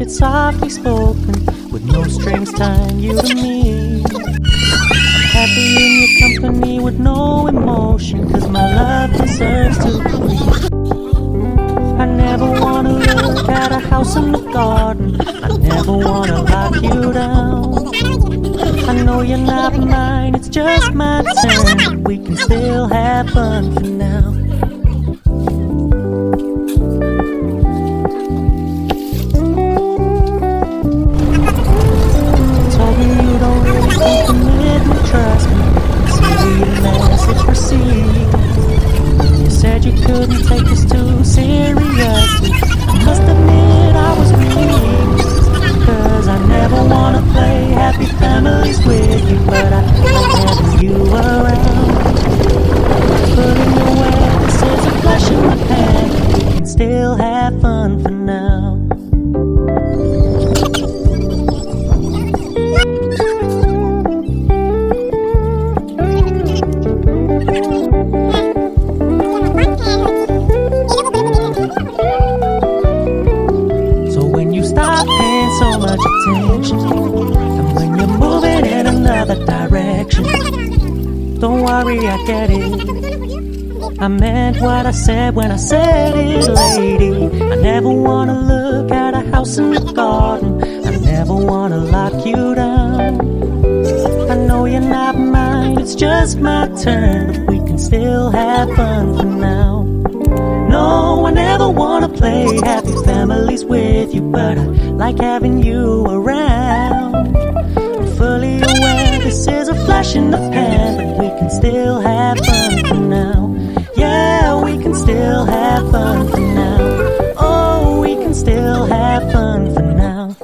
Softly spoken, with no strings tying you to me. Happy in your company with no emotion, 'cause my love deserves to breathe. I never wanna look at a house in the garden, I never wanna lock you down. I know you're not mine, it's just my turn. We can still have fun for now. Trust me, see the message received. You said you couldn't take this too seriously. I must admit I was relieved, 'cause I never wanna play happy families with you, but I like having you around. Putting away sorry, I get it. I meant what I said when I said it, lady. I never wanna look at a house in the garden. I never wanna lock you down. I know you're not mine, it's just my turn, but we can still have fun for now. No, I never wanna play happy families with you, but I like having you around. I'm fully aware this is a flash in the pan, but we can still have fun for now. Yeah, we can still have fun for now. Oh, we can still have fun for now.